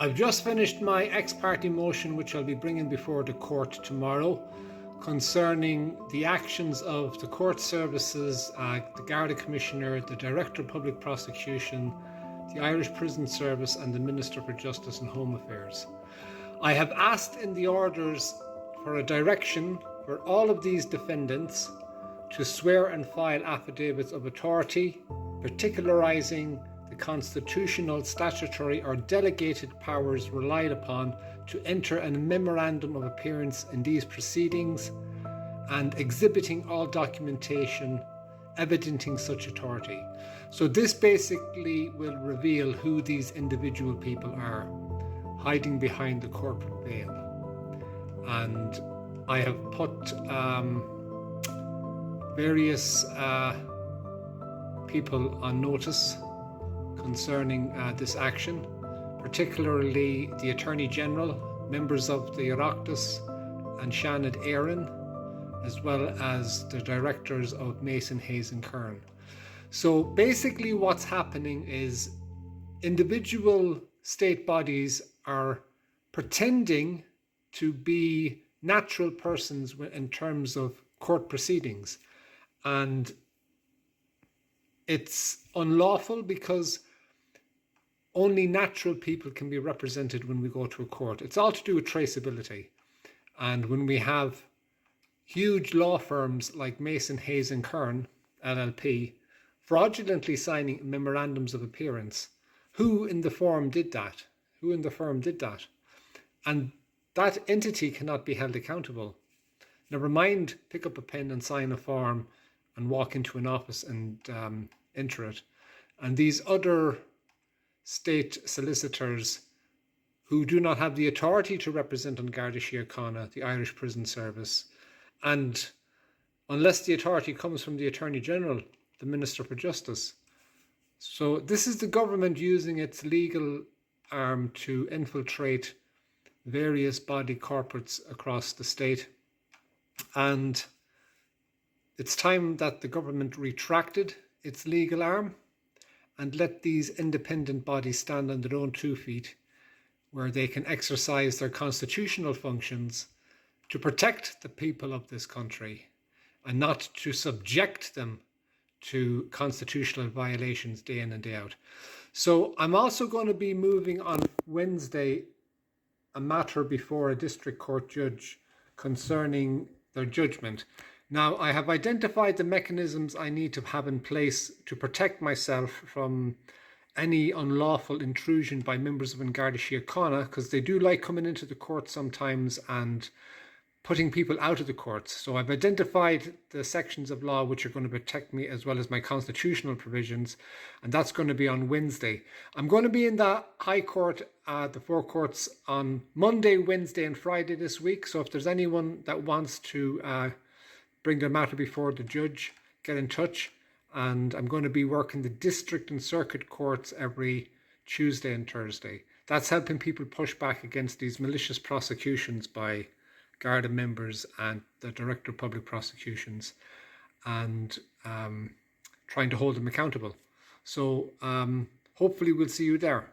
I've just finished my ex parte motion, which I'll be bringing before the court tomorrow, concerning the actions of the court services, the Garda Commissioner, the Director of Public Prosecution, the Irish Prison Service and the Minister for Justice and Home Affairs. I have asked in the orders for a direction for all of these defendants to swear and file affidavits of authority, particularising the constitutional, statutory or delegated powers relied upon to enter a memorandum of appearance in these proceedings and exhibiting all documentation evidencing such authority. So this basically will reveal who these individual people are hiding behind the corporate veil. And I have put various people on notice concerning this action, particularly the Attorney General, members of the Oireachtas and Seanad Éireann, as well as the directors of Mason, Hayes and Kern. So basically what's happening is individual state bodies are pretending to be natural persons in terms of court proceedings. And it's unlawful because only natural people can be represented when we go to a court. It's all to do with traceability. And when we have huge law firms like Mason, Hayes and Kern, LLP, fraudulently signing memorandums of appearance, who in the firm did that? And that entity cannot be held accountable. Never mind pick up a pen and sign a form and walk into an office and enter it. And these other state solicitors who do not have the authority to represent An Garda Síochána, the Irish Prison Service, and unless the authority comes from the Attorney General, the Minister for Justice. So this is the government using its legal arm to infiltrate various body corporates across the state. And it's time that the government retracted its legal arm and let these independent bodies stand on their own 2 feet, where they can exercise their constitutional functions to protect the people of this country and not to subject them to constitutional violations day in and day out. So I'm also going to be moving on Wednesday a matter before a district court judge concerning their judgment. Now, I have identified the mechanisms I need to have in place to protect myself from any unlawful intrusion by members of An Garda Síochána, because they do like coming into the court sometimes and putting people out of the courts. So I've identified the sections of law which are going to protect me, as well as my constitutional provisions, and that's going to be on Wednesday. I'm going to be in the High Court, the 4 courts, on Monday, Wednesday and Friday this week. So if there's anyone that wants to bring their matter before the judge, get in touch. And I'm going to be working the district and circuit courts every Tuesday and Thursday. That's helping people push back against these malicious prosecutions by Garda members and the Director of Public Prosecutions, and trying to hold them accountable. So hopefully we'll see you there.